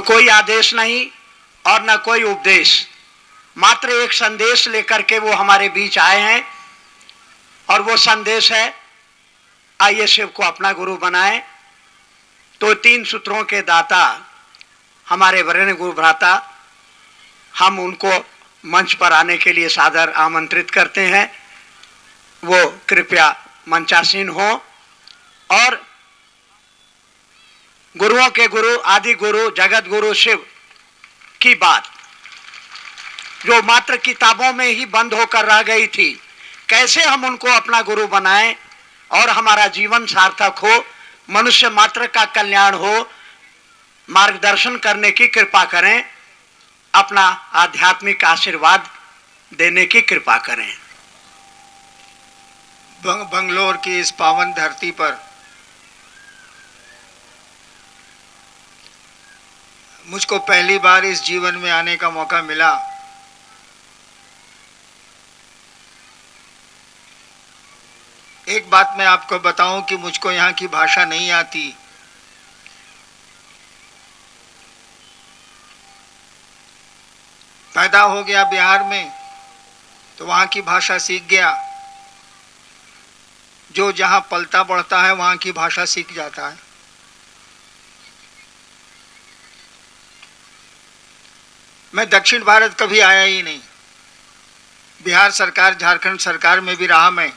कोई आदेश नहीं और न कोई उपदेश, मात्र एक संदेश लेकर के वो हमारे बीच आए हैं। और वो संदेश है, आइए शिव को अपना गुरु बनाएं। तो 3 सूत्रों के दाता हमारे वरेण्य गुरु भ्राता, हम उनको मंच पर आने के लिए सादर आमंत्रित करते हैं। वो कृपया मंचासीन हो और गुरुओं के गुरु, आदि गुरु, जगत गुरु शिव की बात जो मात्र किताबों में ही बंद होकर रह गई थी, कैसे हम उनको अपना गुरु बनाएं और हमारा जीवन सार्थक हो, मनुष्य मात्र का कल्याण हो, मार्गदर्शन करने की कृपा करें, अपना आध्यात्मिक आशीर्वाद देने की कृपा करें। बंगलोर की इस पावन धरती पर मुझको पहली बार इस जीवन में आने का मौका मिला। एक बात मैं आपको बताऊं कि मुझको यहाँ की भाषा नहीं आती। पैदा हो गया बिहार में तो वहाँ की भाषा सीख गया। जो जहाँ पलता बढ़ता है वहाँ की भाषा सीख जाता है। मैं दक्षिण भारत कभी आया ही नहीं। बिहार सरकार, झारखंड सरकार में भी रहा मैं,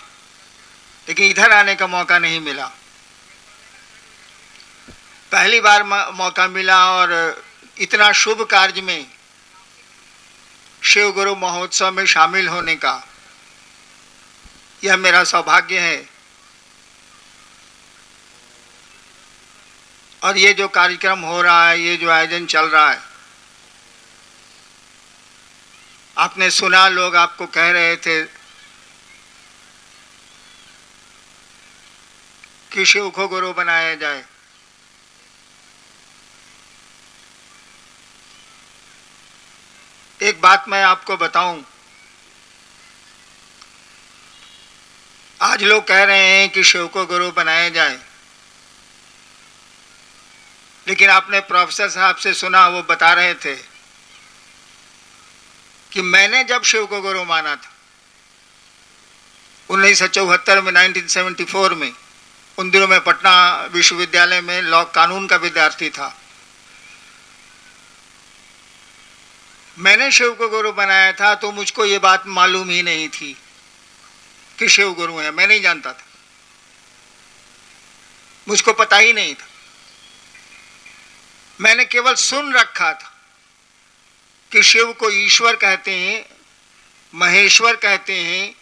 लेकिन इधर आने का मौका नहीं मिला। पहली बार मौका मिला और इतना शुभ कार्य में, शिव गुरु महोत्सव में शामिल होने का, यह मेरा सौभाग्य है। और ये जो कार्यक्रम हो रहा है, ये जो आयोजन चल रहा है, आपने सुना, लोग आपको कह रहे थे कि शिव को गुरु बनाया जाए। एक बात मैं आपको बताऊं, आज लोग कह रहे हैं कि शिव को गुरु बनाया जाए, लेकिन आपने प्रोफेसर साहब से सुना, वो बता रहे थे कि मैंने जब शिव को गुरु माना था 1974 में, 1974 में, उन दिनों में पटना विश्वविद्यालय में लॉ कानून का विद्यार्थी था। मैंने शिव को गुरु बनाया था तो मुझको ये बात मालूम ही नहीं थी कि शिव गुरु है। मैं नहीं जानता था, मुझको पता ही नहीं था। मैंने केवल सुन रखा था कि शिव को ईश्वर कहते हैं, महेश्वर कहते हैं,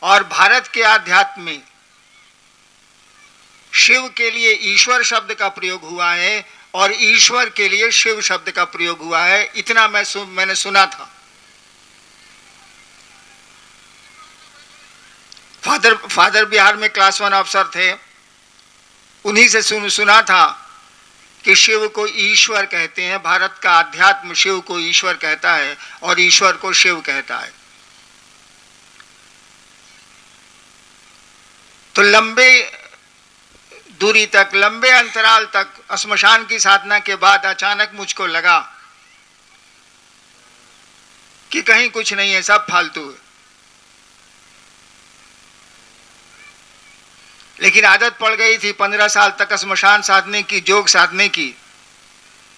और भारत के आध्यात्म में शिव के लिए ईश्वर शब्द का प्रयोग हुआ है और ईश्वर के लिए शिव शब्द का प्रयोग हुआ है। इतना मैंने सुना था। फादर बिहार में क्लास 1 अफसर थे, उन्हीं से सुना था कि शिव को ईश्वर कहते हैं। भारत का आध्यात्म शिव को ईश्वर कहता है और ईश्वर को शिव कहता है। तो लंबे दूरी तक, लंबे अंतराल तक श्मशान की साधना के बाद अचानक मुझको लगा कि कहीं कुछ नहीं है, सब फालतू है। लेकिन आदत पड़ गई थी 15 साल तक श्मशान साधने की, जोग साधने की,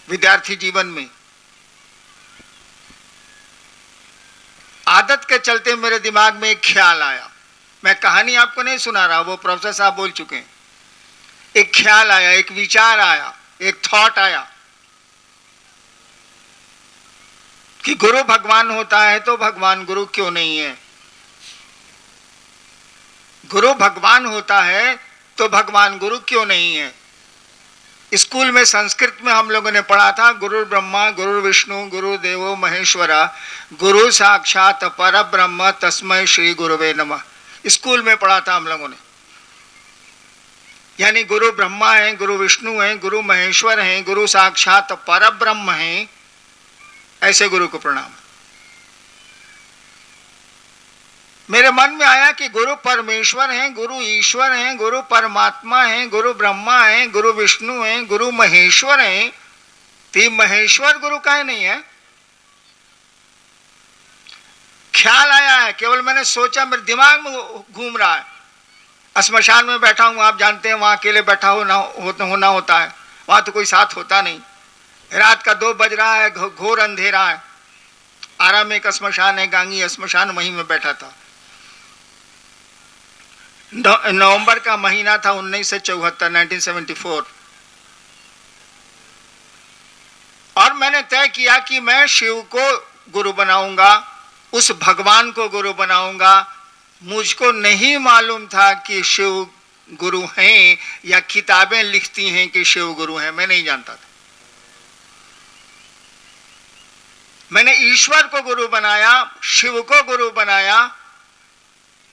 विद्यार्थी जीवन में। आदत के चलते मेरे दिमाग में एक ख्याल आया। मैं कहानी आपको नहीं सुना रहा, वो प्रोफेसर साहब बोल चुके हैं। एक ख्याल आया, एक विचार आया, एक थॉट आया कि गुरु भगवान होता है तो भगवान गुरु क्यों नहीं है। गुरु भगवान होता है तो भगवान गुरु क्यों नहीं है। स्कूल में संस्कृत में हम लोगों ने पढ़ा था, गुरु ब्रह्मा गुरु विष्णु गुरु देवो महेश्वरा गुरु साक्षात पर ब्रह्म तस्मै श्री गुरुवे नमः। स्कूल में पढ़ा था हम लोगों ने। यानी गुरु ब्रह्मा है, गुरु विष्णु है, गुरु महेश्वर है, गुरु साक्षात पर ब्रह्म है, ऐसे गुरु को प्रणाम। मेरे मन में आया कि गुरु परमेश्वर हैं, गुरु ईश्वर हैं, गुरु परमात्मा हैं, गुरु ब्रह्मा हैं, गुरु विष्णु हैं, गुरु महेश्वर हैं, तो ये महेश्वर गुरु काहे नहीं है? ख्याल आया है, केवल मैंने सोचा, मेरे दिमाग में घूम रहा है। श्मशान में बैठा हूं, आप जानते हैं वहां अकेले बैठा होना होता है, वहां तो कोई साथ होता नहीं। रात का 2 बज रहा है, घोर अंधेरा है। आरा में एक श्मशान है, गांगी श्मशान, वहीं में बैठा था। नवंबर का महीना था 1974। और मैंने तय किया कि मैं शिव को गुरु बनाऊंगा, उस भगवान को गुरु बनाऊंगा। मुझको नहीं मालूम था कि शिव गुरु हैं या किताबें लिखती हैं कि शिव गुरु हैं, मैं नहीं जानता था। मैंने ईश्वर को गुरु बनाया, शिव को गुरु बनाया,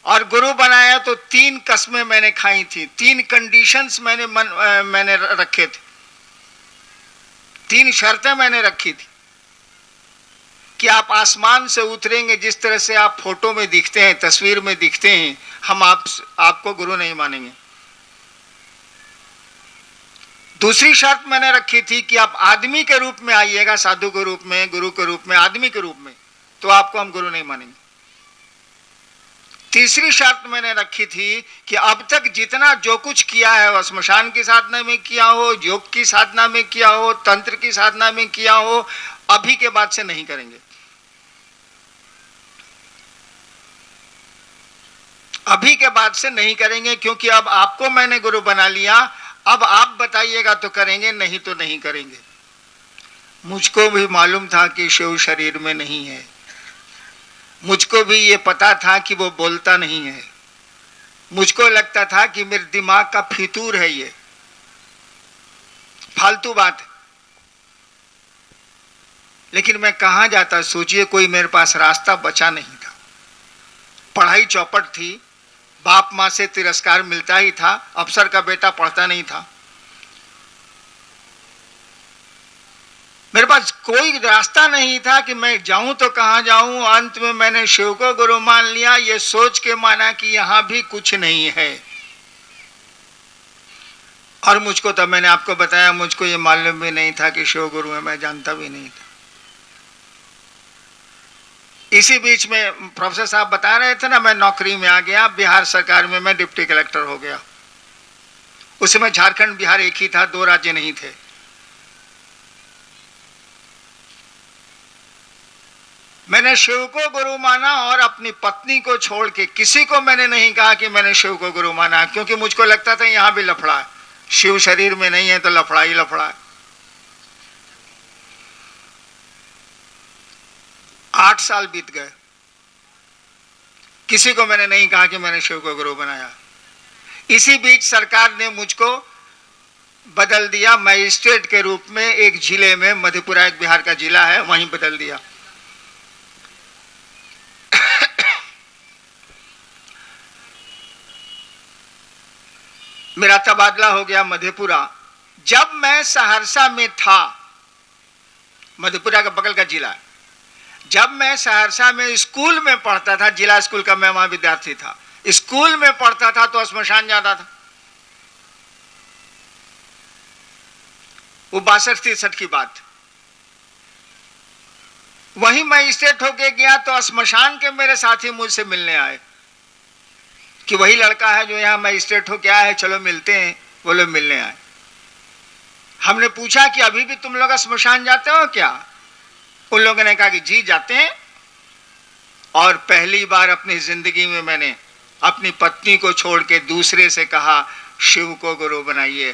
और गुरु बनाया तो 3 कस्में मैंने खाई थी, 3 कंडीशंस मैंने रखे थे, 3 शर्तें मैंने रखी थी कि आप आसमान से उतरेंगे, जिस तरह से आप फोटो में दिखते हैं, तस्वीर में दिखते हैं, हम आपको गुरु नहीं मानेंगे। दूसरी शर्त मैंने रखी थी कि आप आदमी के रूप में आइएगा, साधु के रूप में, गुरु के रूप में, आदमी के रूप में, तो आपको हम गुरु नहीं मानेंगे। तीसरी शर्त मैंने रखी थी कि अब तक जितना जो कुछ किया है, वह श्मशान की साधना में किया हो, योग की साधना में किया हो, तंत्र की साधना में किया हो, अभी के बाद से नहीं करेंगे। अभी के बाद से नहीं करेंगे, क्योंकि अब आपको मैंने गुरु बना लिया, अब आप बताइएगा तो करेंगे, नहीं तो नहीं करेंगे। मुझको भी मालूम था कि शिव शरीर में नहीं है, मुझको भी ये पता था कि वो बोलता नहीं है। मुझको लगता था कि मेरे दिमाग का फितूर है, ये फालतू बात है। लेकिन मैं कहां जाता, सोचिए, कोई मेरे पास रास्ता बचा नहीं था। पढ़ाई चौपट थी, बाप मां से तिरस्कार मिलता ही था, अफसर का बेटा पढ़ता नहीं था। मेरे पास कोई रास्ता नहीं था कि मैं जाऊं तो कहां जाऊं। अंत में मैंने शिव को गुरु मान लिया, ये सोच के माना कि यहां भी कुछ नहीं है। और मुझको, तब मैंने आपको बताया, मुझको ये मालूम भी नहीं था कि शिव गुरु है, मैं जानता भी नहीं था। इसी बीच में प्रोफेसर साहब बता रहे थे ना, मैं नौकरी में आ गया, बिहार सरकार में मैं डिप्टी कलेक्टर हो गया। उस समय झारखंड बिहार एक ही था, 2 राज्य नहीं थे। मैंने शिव को गुरु माना और अपनी पत्नी को छोड़ के किसी को मैंने नहीं कहा कि मैंने शिव को गुरु माना, क्योंकि मुझको लगता था यहां भी लफड़ा है, शिव शरीर में नहीं है तो लफड़ा ही लफड़ा है। 8 साल बीत गए, किसी को मैंने नहीं कहा कि मैंने शिव को गुरु बनाया। इसी बीच सरकार ने मुझको बदल दिया मजिस्ट्रेट के रूप में, एक जिले में, मधेपुरा एक बिहार का जिला है, वहीं बदल दिया। मेरा तबादला हो गया मधेपुरा। जब मैं सहरसा में था, मधेपुरा का बगल का जिला, जब मैं सहरसा में स्कूल में पढ़ता था, जिला स्कूल का मैं वहां विद्यार्थी था, स्कूल में पढ़ता था तो श्मशान जाता था। वो 62-63 की बात। वहीं मैं स्टेट होके गया तो श्मशान के मेरे साथी मुझसे मिलने आए कि वही लड़का है जो यहाँ मजिस्ट्रेट हो क्या है, चलो मिलते हैं। वो लोग मिलने आए। हमने पूछा कि अभी भी तुम लोग श्मशान जाते हो क्या? उन लोगों ने कहा कि जी जाते हैं। और पहली बार अपनी जिंदगी में मैंने अपनी पत्नी को छोड़ के दूसरे से कहा शिव को गुरु बनाइए।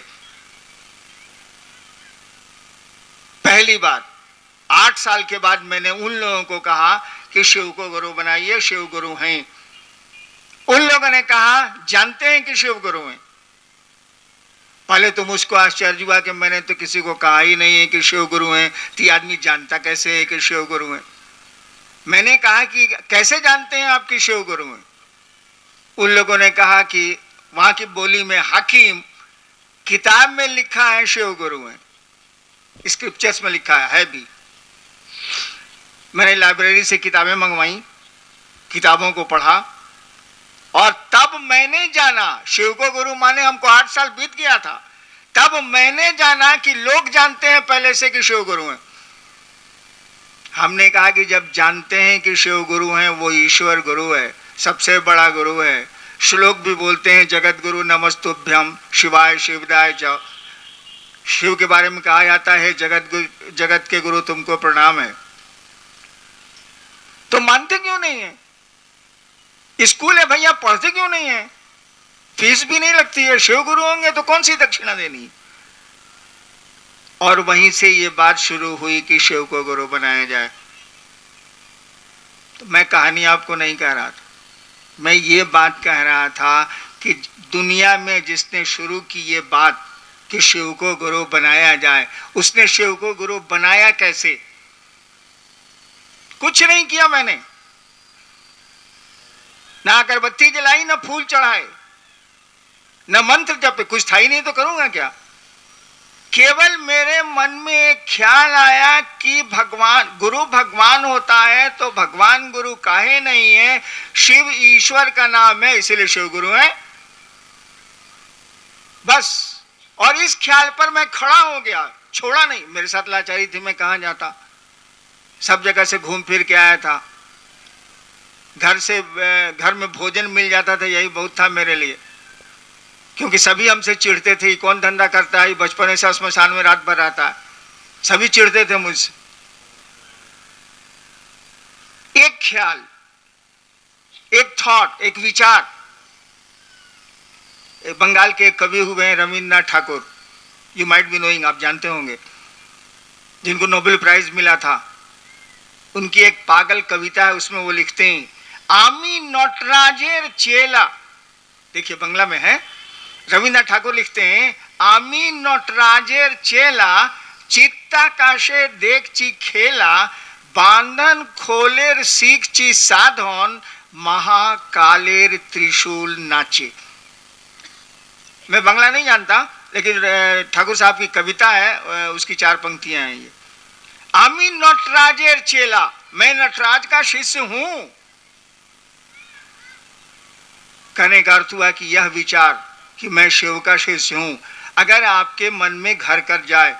पहली बार 8 साल के बाद मैंने उन लोगों को कहा कि शिव को गुरु बनाइए, शिव गुरु हैं। उन लोगों ने कहा जानते हैं कि शिव गुरु हैं। पहले तो मुझको आश्चर्य हुआ कि मैंने तो किसी को कहा ही नहीं है कि शिव गुरु हैं, तो ये आदमी जानता कैसे है कि शिव गुरु हैं। मैंने कहा कि कैसे जानते हैं आप कि शिव गुरु हैं? उन लोगों ने कहा कि वहां की बोली में हकीम, किताब में लिखा है शिव गुरु हैं, स्क्रिप्चर्स में लिखा है भी। मैंने लाइब्रेरी से किताबें मंगवाई, किताबों को पढ़ा और तब मैंने जाना शिव को गुरु माने। हमको 8 साल बीत गया था, तब मैंने जाना कि लोग जानते हैं पहले से कि शिव गुरु हैं। हमने कहा कि जब जानते हैं कि शिव गुरु हैं, वो ईश्वर गुरु है, सबसे बड़ा गुरु है। श्लोक भी बोलते हैं, जगत गुरु नमस्तुभ्यम शिवाय शिवदाय च। शिव के बारे में कहा जाता है, जगत के गुरु तुमको प्रणाम है। तो मानते क्यों नहीं है? स्कूल है भैया, पढ़ते क्यों नहीं है? फीस भी नहीं लगती है, शिव गुरु होंगे तो कौन सी दक्षिणा देनी? और वहीं से ये बात शुरू हुई कि शिव को गुरु बनाया जाए। तो मैं कहानी आपको नहीं कह रहा था, मैं ये बात कह रहा था कि दुनिया में जिसने शुरू की ये बात कि शिव को गुरु बनाया जाए, उसने शिव को गुरु बनाया कैसे? कुछ नहीं किया मैंने, ना अगरबत्ती जलाई, ना फूल चढ़ाए, न मंत्र जपे, कुछ था ही नहीं तो करूंगा क्या? केवल मेरे मन में एक ख्याल आया कि भगवान गुरु भगवान होता है तो भगवान गुरु काहे नहीं है? शिव ईश्वर का नाम है, इसीलिए शिव गुरु है, बस। और इस ख्याल पर मैं खड़ा हो गया, छोड़ा नहीं। मेरे साथ लाचारी थी, मैं कहां जाता, सब जगह से घूम फिर के आया था। घर में भोजन मिल जाता था, यही बहुत था मेरे लिए, क्योंकि सभी हमसे चिढ़ते थे, कौन धंधा करता है, बचपन से श्मशान में रात भर रहता है, सभी चिढ़ते थे मुझसे। एक ख्याल, एक थॉट, एक विचार। बंगाल के एक कवि हुए हैं Rabindranath Thakur, you might be knowing, आप जानते होंगे, जिनको नोबेल प्राइज मिला था। उनकी एक पागल कविता है, उसमें वो लिखते हैं, आमी नटराजेर चेला। देखिए बंगला में है, रविन्द्रनाथ ठाकुर लिखते हैं, आमी नटराजेर चेला चित्ताकाशे देखची खेला बांधन खोलेर सीखची साधन महाकालेर त्रिशूल नाचे। मैं बंगला नहीं जानता, लेकिन ठाकुर साहब की कविता है, उसकी 4 पंक्तियां हैं ये। आमी नटराजेर चेला, मैं नटराज का शिष्य हूं। कहने का अर्थ हुआ कि यह विचार कि मैं शिव का शिष्य हूं, अगर आपके मन में घर कर जाए,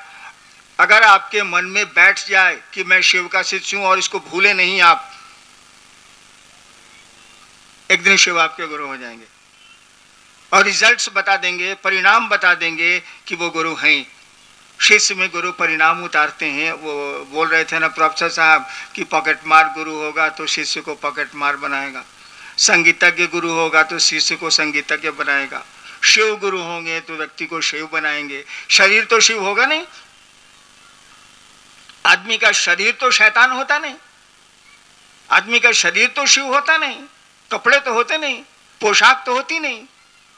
अगर आपके मन में बैठ जाए कि मैं शिव का शिष्य हूं और इसको भूले नहीं आप, एक दिन शिव आपके गुरु हो जाएंगे और रिजल्ट्स बता देंगे, परिणाम बता देंगे कि वो गुरु हैं। शिष्य में गुरु परिणाम उतारते हैं। वो बोल रहे थे ना प्रोफेसर साहब कि पॉकेट मार गुरु होगा तो शिष्य को पॉकेट मार बनाएगा, संगीतज्ञ गुरु होगा तो शिष्य को संगीतज्ञ बनाएगा, शिव गुरु होंगे तो व्यक्ति को शिव बनाएंगे। शरीर तो शिव होगा नहीं, आदमी का शरीर तो शैतान होता नहीं, आदमी का शरीर तो शिव होता नहीं, कपड़े तो होते नहीं, पोशाक तो होती नहीं।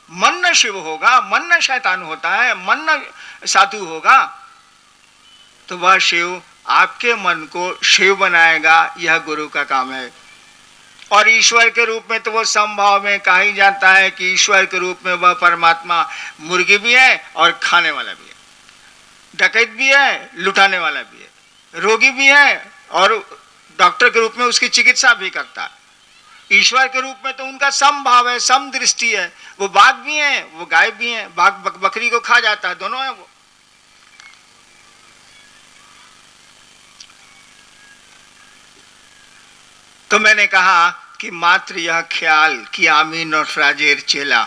मन न शिव होगा, मन न शैतान होता है, मन न साधु होगा, तो वह शिव आपके मन को शिव बनाएगा। यह गुरु का काम है। और ईश्वर के रूप में तो वो समभाव में कहा ही जाता है कि ईश्वर के रूप में वह परमात्मा मुर्गी भी है और खाने वाला भी है, डकैत भी है, लुटाने वाला भी है, रोगी भी है और डॉक्टर के रूप में उसकी चिकित्सा भी करता है। ईश्वर के रूप में तो उनका समभाव है, सम दृष्टि है। वो बाघ भी है, वो गाय भी है, बाघ बकरी को खा जाता है, दोनों है वो। तो मैंने कहा कि मात्र यह ख्याल कि आमी नटराजेर चेला,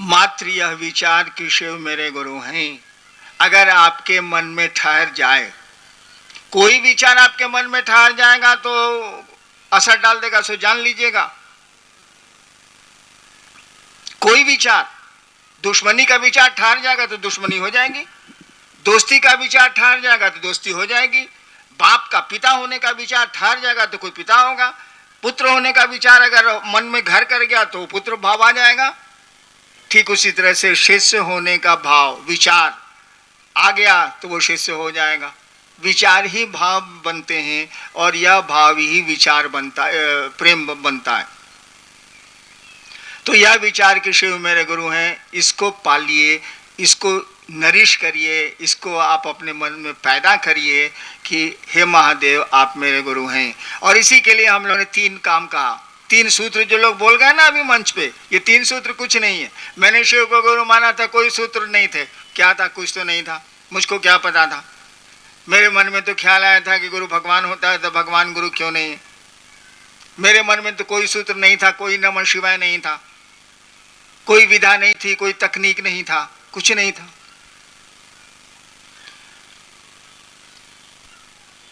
मात्र यह विचार कि शिव मेरे गुरु हैं, अगर आपके मन में ठहर जाए, कोई विचार आपके मन में ठहर जाएगा तो असर डाल देगा, सो जान लीजिएगा। कोई विचार, दुश्मनी का विचार ठहर जाएगा तो दुश्मनी हो जाएगी, दोस्ती का विचार ठहर जाएगा तो दोस्ती हो जाएगी, बाप का पिता होने का विचार ठहर जाएगा तो कोई पिता होगा, पुत्र होने का विचार अगर मन में घर कर गया तो पुत्र भाव आ जाएगा। ठीक उसी तरह से शिष्य होने का भाव, विचार आ गया तो वो शिष्य हो जाएगा। विचार ही भाव बनते हैं और यह भाव ही विचार बनता है, प्रेम बनता है। तो यह विचार कि शिव मेरे गुरु हैं, इसको पालिए, इसको नरिश करिए, इसको आप अपने मन में पैदा करिए कि हे महादेव आप मेरे गुरु हैं। और इसी के लिए हम लोगों ने 3 काम कहा। तीन सूत्र जो लोग बोल गए ना अभी मंच पे, ये तीन सूत्र कुछ नहीं है। मैंने शिव को गुरु माना था, कोई सूत्र नहीं थे। क्या था? कुछ तो नहीं था, मुझको क्या पता था। मेरे मन में तो ख्याल आया था कि गुरु भगवान होता है तो भगवान गुरु क्यों नहीं है। मेरे मन में तो कोई सूत्र नहीं था, कोई नमः शिवाय नहीं था, कोई विधा नहीं थी, कोई तकनीक नहीं था, कुछ नहीं था।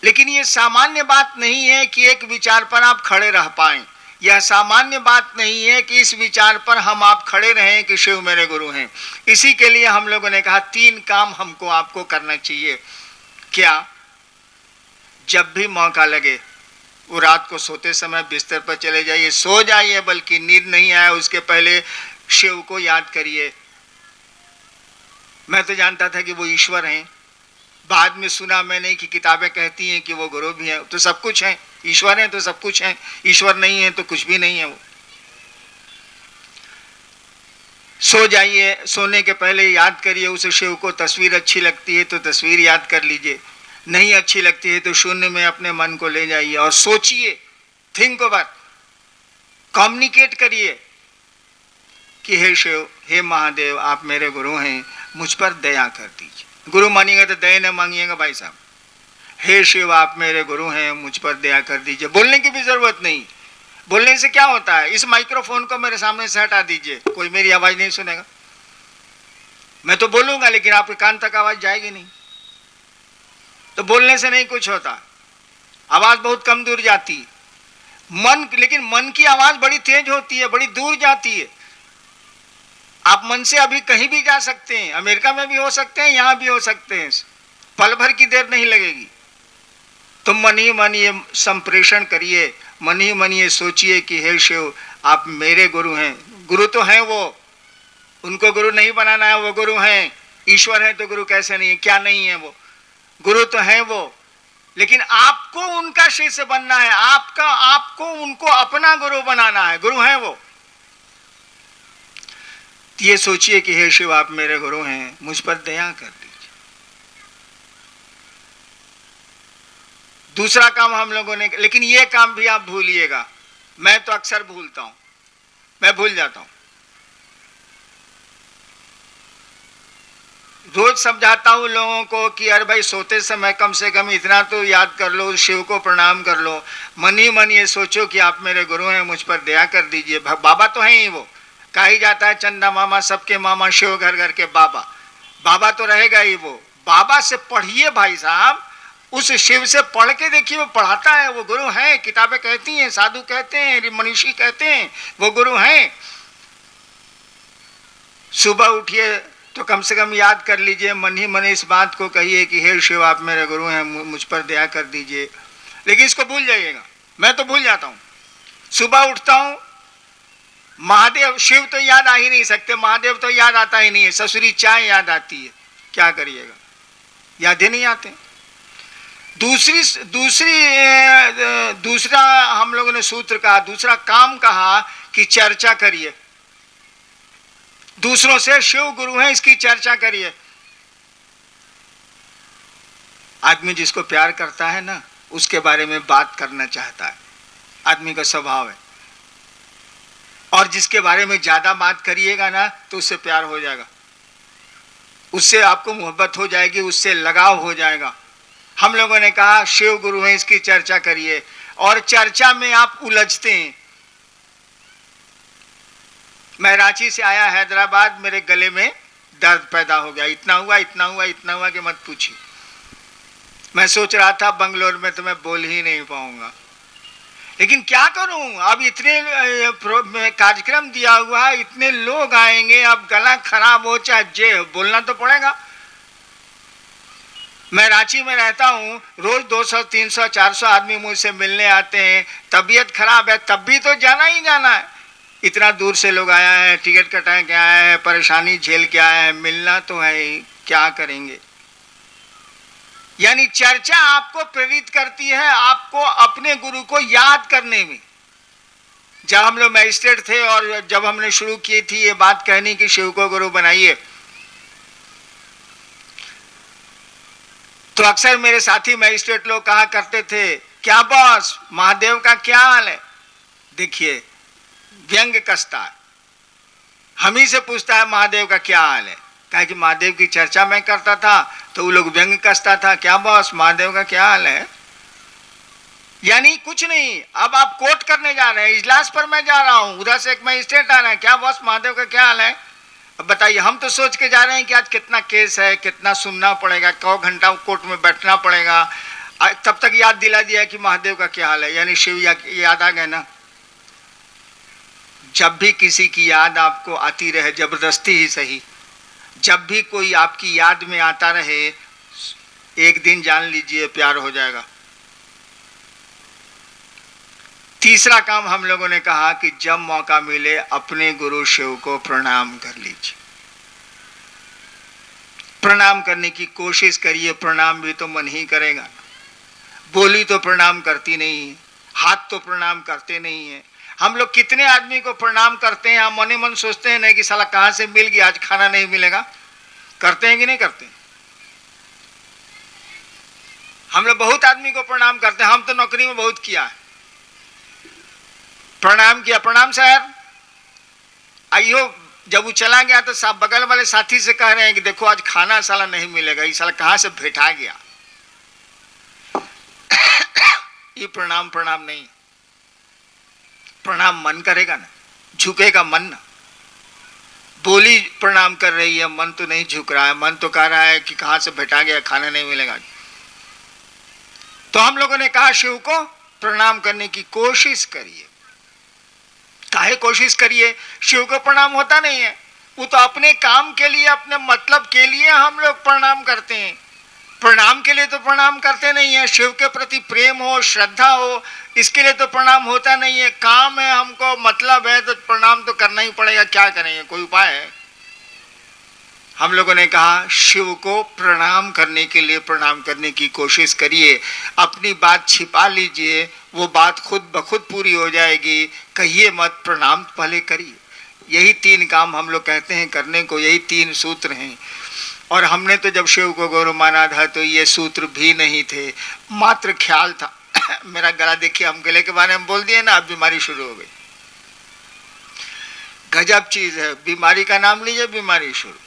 लेकिन ये सामान्य बात नहीं है कि एक विचार पर आप खड़े रह पाएं। यह सामान्य बात नहीं है कि इस विचार पर हम आप खड़े रहें कि शिव मेरे गुरु हैं। इसी के लिए हम लोगों ने कहा तीन काम हमको आपको करना चाहिए। क्या? जब भी मौका लगे वो रात को सोते समय बिस्तर पर चले जाइए, सो जाइए, बल्कि नींद नहीं आया उसके पहले शिव को याद करिए। मैं तो जानता था कि वो ईश्वर हैं, बाद में सुना मैंने कि किताबें कहती हैं कि वो गुरु भी हैं। तो सब कुछ है, ईश्वर है तो सब कुछ है, ईश्वर नहीं है तो कुछ भी नहीं है। वो सो जाइए, सोने के पहले याद करिए उस शिव को। तस्वीर अच्छी लगती है तो तस्वीर याद कर लीजिए, नहीं अच्छी लगती है तो शून्य में अपने मन को ले जाइए और सोचिए, थिंक ओवर, कम्युनिकेट करिए कि हे शिव, हे महादेव, आप मेरे गुरु हैं, मुझ पर दया कर दीजिए। गुरु मानिएगा तो दया न मांगिएगा भाई साहब। हे शिव, आप मेरे गुरु हैं, मुझ पर दया कर दीजिए। बोलने की भी जरूरत नहीं। बोलने से क्या होता है? इस माइक्रोफोन को मेरे सामने से हटा दीजिए, कोई मेरी आवाज नहीं सुनेगा। मैं तो बोलूंगा लेकिन आपके कान तक आवाज जाएगी नहीं। तो बोलने से नहीं कुछ होता, आवाज बहुत कम दूर जाती है। लेकिन मन की आवाज बड़ी तेज होती है, बड़ी दूर जाती है। आप मन से अभी कहीं भी जा सकते हैं, अमेरिका में भी हो सकते हैं, यहां भी हो सकते हैं, पल भर की देर नहीं लगेगी। तो मन ही मन ये संप्रेषण करिए, मन ही मन ये सोचिए कि हे शिव, आप मेरे गुरु हैं। गुरु तो हैं वो, उनको गुरु नहीं बनाना है, वो गुरु हैं। ईश्वर है तो गुरु कैसे नहीं है? क्या नहीं है? वो गुरु तो हैं वो, लेकिन आपको उनका शिष्य बनना है। आपको उनको अपना गुरु बनाना है। गुरु हैं वो। ये सोचिए कि हे शिव, आप मेरे गुरु हैं, मुझ पर दया कर दीजिए। दूसरा काम हम लोगों ने, लेकिन ये काम भी आप भूलिएगा। मैं तो अक्सर भूलता हूं, मैं भूल जाता हूं। रोज समझाता हूं लोगों को कि अरे भाई, सोते समय कम से कम इतना तो याद कर लो, शिव को प्रणाम कर लो, मन ही मन ये सोचो कि आप मेरे गुरु हैं, मुझ पर दया कर दीजिए। बाबा तो हैं ही वो, कहा ही जाता है चंदा मामा सबके मामा, शिव घर घर के बाबा। बाबा तो रहेगा ही वो। बाबा से पढ़िए भाई साहब, उस शिव से पढ़ के देखिए, वो पढ़ाता है, वो गुरु हैं। किताबें कहती हैं, साधु कहते हैं, मनीषी कहते हैं, वो गुरु हैं। सुबह उठिए तो कम से कम याद कर लीजिए, मन ही मन इस बात को कहिए कि हे शिव, आप मेरे गुरु हैं, मुझ पर दया कर दीजिए। लेकिन इसको भूल जाइएगा, मैं तो भूल जाता हूं। सुबह उठता हूं, महादेव, शिव तो याद आ ही नहीं सकते, महादेव तो याद आता ही नहीं है, ससुरी चाय याद आती है, क्या करिएगा, याद ही नहीं आते। दूसरा हम लोगों ने सूत्र कहा, दूसरा काम कहा कि चर्चा करिए दूसरों से। शिव गुरु हैं, इसकी चर्चा करिए। आदमी जिसको प्यार करता है ना, उसके बारे में बात करना चाहता है, आदमी का स्वभाव है। और जिसके बारे में ज्यादा बात करिएगा ना, तो उससे प्यार हो जाएगा, उससे आपको मोहब्बत हो जाएगी, उससे लगाव हो जाएगा। हम लोगों ने कहा शिव गुरु हैं, इसकी चर्चा करिए। और चर्चा में आप उलझते हैं। मैं रांची से आया हैदराबाद, मेरे गले में दर्द पैदा हो गया, इतना हुआ कि मत पूछिए। मैं सोच रहा था बंगलोर में तो मैं बोल ही नहीं पाऊंगा, लेकिन क्या करूं, अब इतने कार्यक्रम दिया हुआ है, इतने लोग आएंगे, अब गला खराब हो चाहे जे, बोलना तो पड़ेगा। मैं रांची में रहता हूं, रोज 200, 300, 400 आदमी मुझसे मिलने आते हैं। तबीयत खराब है तब भी तो जाना ही जाना है। इतना दूर से लोग आया है, टिकट कटा के आया है, परेशानी झेल के आया है, मिलना तो है ही, क्या करेंगे। यानी चर्चा आपको प्रेरित करती है, आपको अपने गुरु को याद करने में। जब हम लोग मैजिस्ट्रेट थे और जब हमने शुरू की थी ये बात कहनी कि शिव को गुरु बनाइए, तो अक्सर मेरे साथी मैजिस्ट्रेट लोग कहा करते थे, क्या बॉस, महादेव का क्या हाल है, देखिए व्यंग कसता है, हम ही से पूछता है महादेव का क्या हाल है। कहा कि महादेव की चर्चा मैं करता था तो वो लोग व्यंग कसता था, क्या बॉस महादेव का क्या हाल है। यानी कुछ नहीं, अब आप कोर्ट करने जा रहे हैं, इजलास पर मैं जा रहा हूं, उधर से एक मजिस्ट्रेट आ रहा है, क्या बॉस महादेव का क्या हाल है। अब बताइए, हम तो सोच के जा रहे हैं कि आज कितना केस है, कितना सुनना पड़ेगा, कौ घंटा कोर्ट में बैठना पड़ेगा, तब तक याद दिला दिया कि महादेव का क्या हाल है, यानी शिव याद आ गए ना। जब भी किसी की याद आपको आती रहे, जबरदस्ती ही सही, जब भी कोई आपकी याद में आता रहे, एक दिन जान लीजिए प्यार हो जाएगा। तीसरा काम हम लोगों ने कहा कि जब मौका मिले अपने गुरु शिव को प्रणाम कर लीजिए, प्रणाम करने की कोशिश करिए। प्रणाम भी तो मन ही करेगा, बोली तो प्रणाम करती नहीं है, हाथ तो प्रणाम करते नहीं है। हम लोग कितने आदमी को प्रणाम करते हैं, हम मने मन सोचते हैं नहीं कि साला कहां से मिल गया, आज खाना नहीं मिलेगा। करते हैं कि नहीं करते? हम लोग बहुत आदमी को प्रणाम करते हैं, हम तो नौकरी में बहुत किया है, प्रणाम किया, प्रणाम सर। आइयो, जब वो चला गया तो साहब बगल वाले साथी से कह रहे हैं कि देखो आज खाना साला नहीं मिलेगा, ये साला कहां से भेटा गया। ये प्रणाम प्रणाम नहीं, प्रणाम मन करेगा ना, झुकेगा मन ना। बोली प्रणाम कर रही है, मन तो नहीं झुक रहा है, मन तो कह रहा है कि कहां से भेटा गया, खाना नहीं मिलेगा। तो हम लोगों ने कहा शिव को प्रणाम करने की कोशिश करिए। काहे कोशिश करिए? शिव को प्रणाम होता नहीं है, वो तो अपने काम के लिए, अपने मतलब के लिए हम लोग प्रणाम करते हैं। प्रणाम के लिए तो प्रणाम करते नहीं है, शिव के प्रति प्रेम हो, श्रद्धा हो, इसके लिए तो प्रणाम होता नहीं है। काम है, हमको मतलब है, तो प्रणाम तो करना ही पड़ेगा, क्या करेंगे, कोई उपाय है? हम लोगों ने कहा शिव को प्रणाम करने के लिए प्रणाम करने की कोशिश करिए, अपनी बात छिपा लीजिए, वो बात खुद ब खुद पूरी हो जाएगी। कहिए मत, प्रणाम पहले करिए। यही 3 काम हम लोग कहते हैं करने को, यही 3 सूत्र हैं। और हमने तो जब शिव को गुरु माना था तो ये सूत्र भी नहीं थे, मात्र ख्याल था। मेरा गला देखिए, हम गले के बारे में बोल दिए ना, अब बीमारी शुरू हो गई। गजब चीज है, बीमारी का नाम लीजिए, बीमारी शुरू।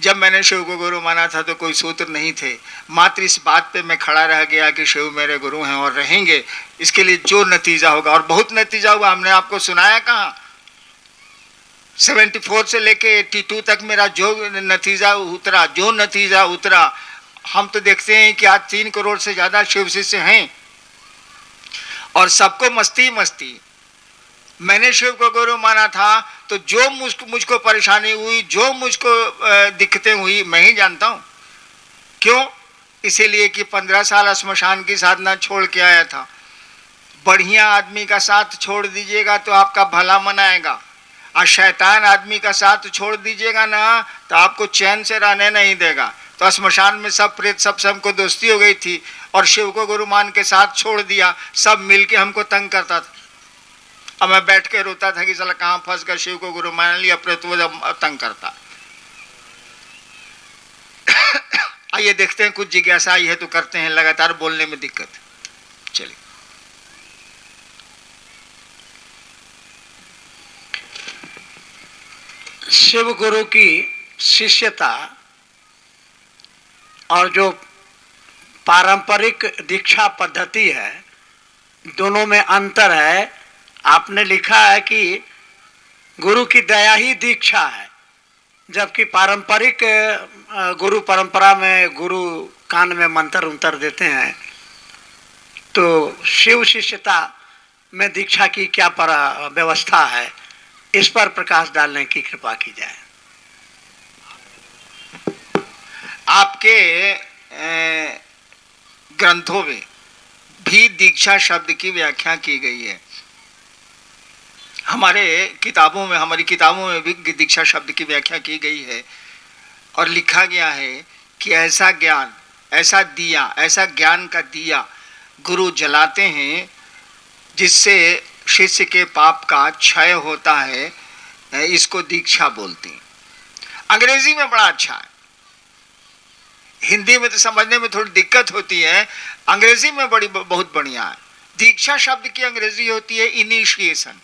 जब मैंने शिव को गुरु माना था तो कोई सूत्र नहीं थे, मात्र इस बात पे मैं खड़ा रह गया कि शिव मेरे गुरु हैं और रहेंगे। इसके लिए जो नतीजा होगा, और बहुत नतीजा हुआ, हमने आपको सुनाया कहाँ। 74 से लेके 82 तक मेरा जो नतीजा उतरा, जो नतीजा उतरा, हम तो देखते हैं कि आज 3 करोड़ से ज्यादा शिव शिष्य हैं और सबको मस्ती मस्ती। मैंने शिव को गुरु माना था तो जो मुझको परेशानी हुई, जो मुझको दिक्कतें हुई, मैं ही जानता हूं। क्यों? इसीलिए कि 15 साल श्मशान की साधना छोड़ के आया था। बढ़िया आदमी का साथ छोड़ दीजिएगा तो आपका भला मनाएगा, और शैतान आदमी का साथ छोड़ दीजिएगा ना तो आपको चैन से रहने नहीं देगा। तो श्मशान में सब प्रेत सब हमको दोस्ती हो गई थी, और शिव को गुरु मान के साथ छोड़ दिया, सब मिलके हमको तंग करता था। अब मैं बैठ के रोता था कि साला कहां फंस कर शिव को गुरु मान लिया, प्रेत वो तंग करता। आइए देखते हैं, कुछ जिज्ञासा आई है तो करते हैं, लगातार बोलने में दिक्कत। चलिए, शिव गुरु की शिष्यता और जो पारंपरिक दीक्षा पद्धति है, दोनों में अंतर है। आपने लिखा है कि गुरु की दया ही दीक्षा है, जबकि पारंपरिक गुरु परंपरा में गुरु कान में मंत्र उंतर देते हैं। तो शिव शिष्यता में दीक्षा की क्या व्यवस्था है, इस पर प्रकाश डालने की कृपा की जाए। आपके ग्रंथों में भी दीक्षा शब्द की व्याख्या की गई है। हमारी किताबों में भी दीक्षा शब्द की व्याख्या की गई है, और लिखा गया है कि ऐसा ज्ञान, ऐसा दिया, ऐसा ज्ञान का दिया गुरु जलाते हैं जिससे शिष्य के पाप का क्षय होता है, इसको दीक्षा बोलते हैं। अंग्रेजी में बड़ा अच्छा है, हिंदी में तो समझने में थोड़ी दिक्कत होती है, अंग्रेजी में बहुत बढ़िया है। दीक्षा शब्द की अंग्रेजी होती है इनिशिएशन।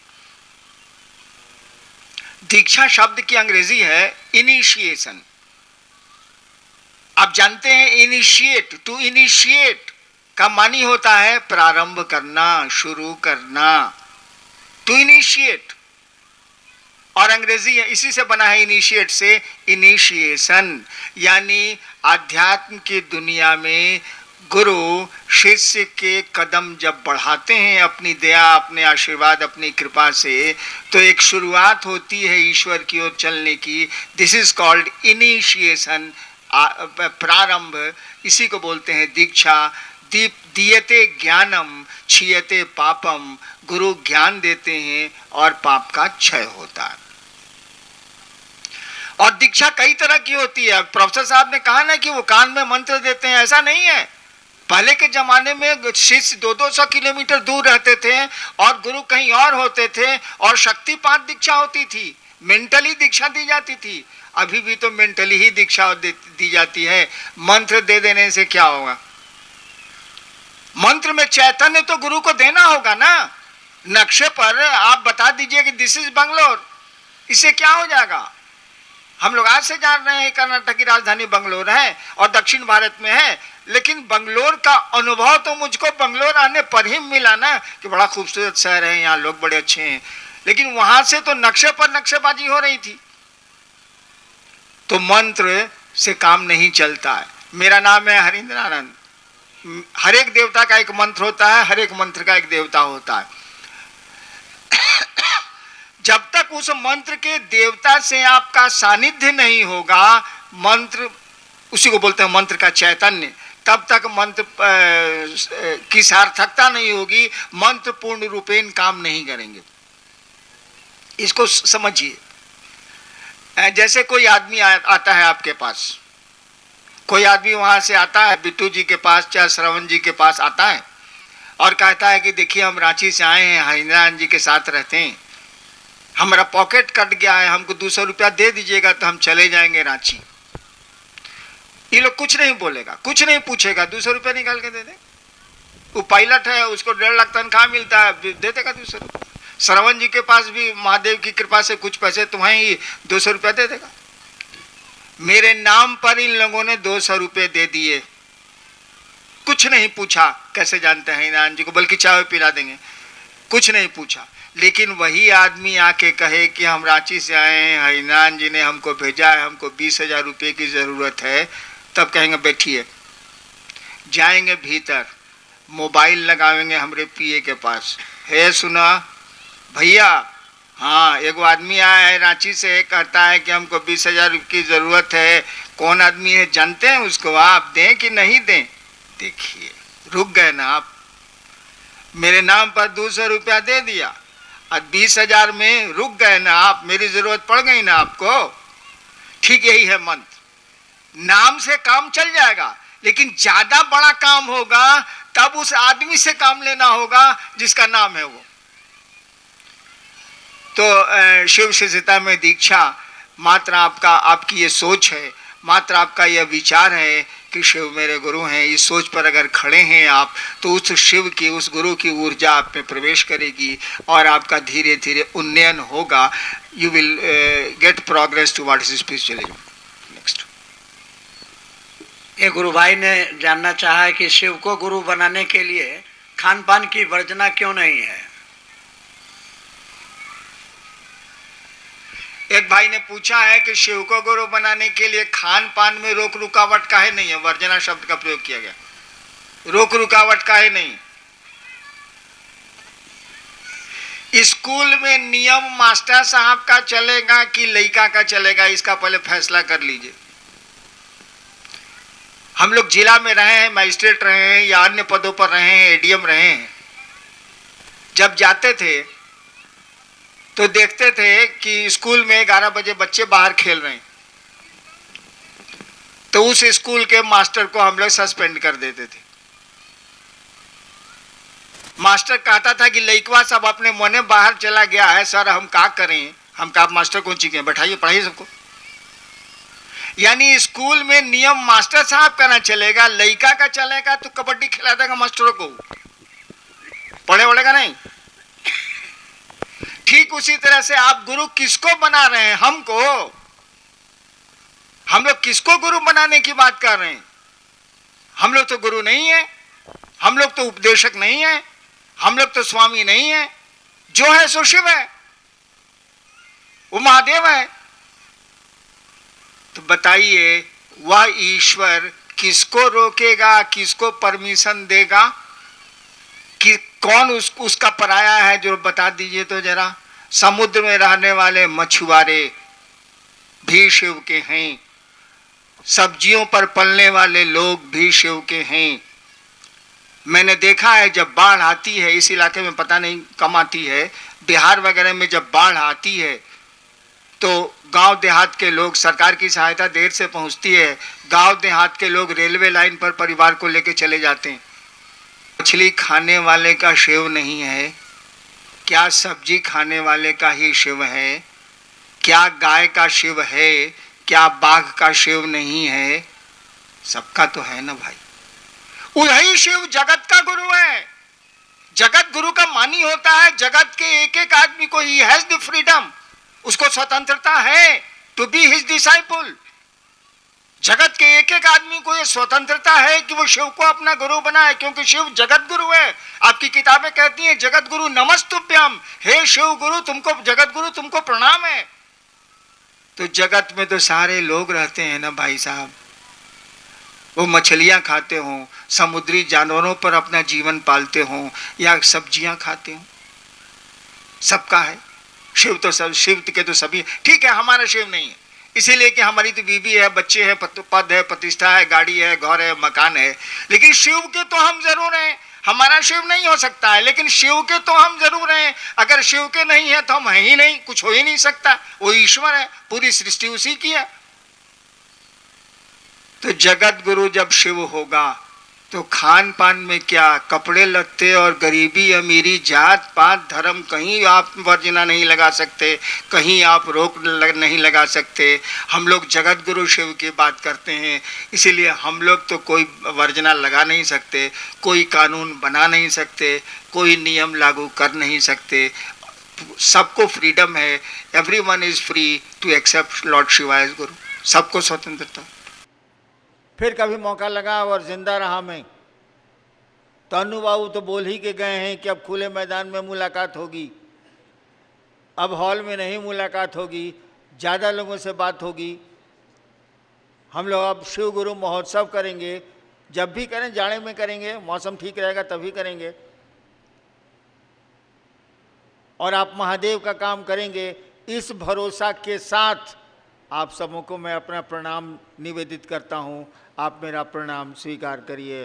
दीक्षा शब्द की अंग्रेजी है इनिशिएशन। आप जानते हैं इनिशिएट, टू इनिशिएट का मानी होता है प्रारंभ करना, शुरू करना, टू इनिशिएट। और अंग्रेजी है इसी से बना है इनिशिएट से इनिशिएशन, यानी आध्यात्म की दुनिया में गुरु शिष्य के कदम जब बढ़ाते हैं अपनी दया, अपने आशीर्वाद, अपनी कृपा से, तो एक शुरुआत होती है ईश्वर की ओर चलने की। दिस इज कॉल्ड इनिशिएशन, प्रारंभ। इसी को बोलते हैं दीक्षा। दीयते ज्ञानम क्षीयते पापम, गुरु ज्ञान देते हैं और पाप का क्षय होता है। और दीक्षा कई तरह की होती है। प्रोफेसर साहब ने कहा ना कि वो कान में मंत्र देते हैं, ऐसा नहीं है। पहले के जमाने में शिष्य 200-200 किलोमीटर दूर रहते थे और गुरु कहीं और होते थे, और शक्तिपात दीक्षा होती थी, मेंटली दीक्षा दी जाती थी। अभी भी तो मेंटली ही दीक्षा दी जाती है। मंत्र दे देने से क्या होगा? मंत्र में चैतन्य तो गुरु को देना होगा ना। नक्शे पर आप बता दीजिए कि दिस इज बंगलोर, इससे क्या हो जाएगा? हम लोग आज से जान रहे हैं कर्नाटक की राजधानी बंगलोर है और दक्षिण भारत में है, लेकिन बंगलोर का अनुभव तो मुझको बंगलोर आने पर ही मिला ना, कि बड़ा खूबसूरत शहर है, यहाँ लोग बड़े अच्छे हैं। लेकिन वहां से तो नक्शे पर नक्शेबाजी हो रही थी। तो मंत्र से काम नहीं चलता है। मेरा नाम है हरिंद्र आनंद। हर एक देवता का एक मंत्र होता है, हर एक मंत्र का एक देवता होता है। जब तक उस मंत्र के देवता से आपका सानिध्य नहीं होगा, मंत्र, उसी को बोलते हैं मंत्र का चैतन्य, तब तक मंत्र की सार्थकता नहीं होगी। मंत्र पूर्ण रूपेण काम नहीं करेंगे। इसको समझिए। जैसे कोई आदमी आता है आपके पास, कोई आदमी वहां से आता है बिट्टू जी के पास, चाहे श्रवण जी के पास आता है और कहता है कि देखिए हम रांची से आए हैं, हरिनारायण जी के साथ रहते हैं, हमारा पॉकेट कट गया है, हमको 200 रुपया दे दीजिएगा तो हम चले जाएंगे रांची। ये लोग कुछ नहीं बोलेगा, कुछ नहीं पूछेगा, 200 रुपया निकाल के दे दे। वो पायलट है, उसको 1.5 लाख तनख्वाह मिलता है, दे देगा 200 रुपया। श्रवण जी के पास भी महादेव की कृपा से कुछ पैसे तुम्हें ही 200 रुपया दे देगा। मेरे नाम पर इन लोगों ने 200 रुपये दे दिए, कुछ नहीं पूछा कैसे जानते हैं हरिनारायण जी को, बल्कि चाय पिला देंगे, कुछ नहीं पूछा। लेकिन वही आदमी आके कहे कि हम रांची से आए हैं, हरिनारायण जी ने हमको भेजा है, हमको 20,000 रुपये की ज़रूरत है, तब कहेंगे बैठिए। जाएंगे भीतर, मोबाइल लगाएंगे हमारे पीए के पास, है सुना भैया, हाँ एगो आदमी आया है रांची से, कहता है कि हमको 20,000 रुपये की ज़रूरत है। कौन आदमी है जानते हैं उसको? आप दें कि नहीं दें? देखिए रुक गए ना आप। मेरे नाम पर 200 रुपया दे दिया और 20,000 में रुक गए ना आप, मेरी ज़रूरत पड़ गई ना आपको। ठीक यही है मंत्र। नाम से काम चल जाएगा, लेकिन ज़्यादा बड़ा काम होगा तब उस आदमी से काम लेना होगा जिसका नाम है वो। तो शिव शिष्यता में दीक्षा मात्र आपकी ये सोच है, मात्र आपका यह विचार है कि शिव मेरे गुरु हैं। इस सोच पर अगर खड़े हैं आप, तो उस शिव की, उस गुरु की ऊर्जा आप में प्रवेश करेगी और आपका धीरे धीरे उन्नयन होगा। You will get progress towards spiritualism. Next. ये गुरु भाई ने जानना चाहा है कि शिव को गुरु बनाने के लिए खान पान की वर्जना क्यों नहीं है। एक भाई ने पूछा है कि शिव को गुरु बनाने के लिए खान पान में रोक रुकावट काहे नहीं है? वर्जना शब्द का प्रयोग किया गया, रोक रुकावट काहे नहीं? स्कूल में नियम मास्टर साहब का चलेगा कि लड़का का चलेगा, इसका पहले फैसला कर लीजिए। हम लोग जिला में रहे हैं, मजिस्ट्रेट रहे हैं या अन्य पदों पर रहे हैं, एडीएम रहे हैं। जब जाते थे तो देखते थे कि स्कूल में 11 बजे बच्चे बाहर खेल रहे हैं, तो उस स्कूल के मास्टर को हम लोग सस्पेंड कर देते थे। मास्टर कहता था कि लइकवा सब अपने मने बाहर चला गया है, सर हम क्या करें, हम का मास्टर को चिके बैठाइए, पढ़ाइए सबको। यानी स्कूल में नियम मास्टर साहब का ना चलेगा, लड़का का चलेगा तो कबड्डी खिला देगा मास्टरों को, पढ़े पड़ेगा नहीं। ठीक उसी तरह से आप गुरु किसको बना रहे हैं? हमको। हम लोग किसको गुरु बनाने की बात कर रहे हैं? हम लोग तो गुरु नहीं है, हम लोग तो उपदेशक नहीं है, हम लोग तो स्वामी नहीं है। जो है सो शिव है, वो महादेव है। तो बताइए वह ईश्वर किसको रोकेगा, किसको परमिशन देगा? कि कौन उसका पराया है? जो बता दीजिए तो जरा। समुद्र में रहने वाले मछुआरे भी शिव के हैं, सब्जियों पर पलने वाले लोग भी शिव के हैं। मैंने देखा है जब बाढ़ आती है, इस इलाके में पता नहीं कम आती है, बिहार वगैरह में जब बाढ़ आती है तो गांव देहात के लोग, सरकार की सहायता देर से पहुंचती है, गांव देहात के लोग रेलवे लाइन पर परिवार को लेकर चले जाते हैं। मछली खाने वाले का शिव नहीं है क्या? सब्जी खाने वाले का ही शिव है क्या? गाय का शिव है क्या? बाघ का शिव नहीं है? सबका तो है ना भाई। वही शिव जगत का गुरु है। जगत गुरु का मानी होता है जगत के एक एक आदमी को, ही हैज द फ्रीडम, उसको स्वतंत्रता है टू बी हिज डिसाइपल। जगत के एक एक आदमी को यह स्वतंत्रता है कि वो शिव को अपना गुरु बनाए, क्योंकि शिव जगत गुरु है। आपकी किताबें कहती हैं जगत गुरु नमस्तुभ्यम, हे शिव गुरु तुमको, जगत गुरु तुमको प्रणाम है। तो जगत में तो सारे लोग रहते हैं ना भाई साहब, वो मछलियां खाते हों, समुद्री जानवरों पर अपना जीवन पालते हों या सब्जियां खाते हों, सबका है। शिव तो सब, शिव के तो सभी ठीक है, हमारा शिव नहीं है इसीलिए कि हमारी तो बीवी है, बच्चे हैं, पद है, प्रतिष्ठा है, गाड़ी है, घर है, मकान है, लेकिन शिव के तो हम जरूर हैं। हमारा शिव नहीं हो सकता है लेकिन शिव के तो हम जरूर हैं। अगर शिव के नहीं है तो हम है ही नहीं, कुछ हो ही नहीं सकता। वो ईश्वर है, पूरी सृष्टि उसी की है। तो जगत गुरु जब शिव होगा तो खान पान में क्या, कपड़े लत्ते और गरीबी अमीरी, जात पात धर्म, कहीं आप वर्जना नहीं लगा सकते, कहीं आप रोक नहीं लगा सकते। हम लोग जगत गुरु शिव की बात करते हैं, इसीलिए हम लोग तो कोई वर्जना लगा नहीं सकते, कोई कानून बना नहीं सकते, कोई नियम लागू कर नहीं सकते। सबको फ्रीडम है, everyone is free to accept lord Shiva as guru, सबको स्वतंत्रता। फिर कभी मौका लगा और जिंदा रहा मैं तो अनु बाबू तो बोल ही के गए हैं कि अब खुले मैदान में मुलाकात होगी, अब हॉल में नहीं मुलाकात होगी, ज़्यादा लोगों से बात होगी। हम लोग अब शिव गुरु महोत्सव करेंगे, जब भी करें जाड़े में करेंगे, मौसम ठीक रहेगा तभी करेंगे, और आप महादेव का काम करेंगे। इस भरोसा के साथ आप सबों को मैं अपना प्रणाम निवेदित करता हूँ। आप मेरा प्रणाम स्वीकार करिए।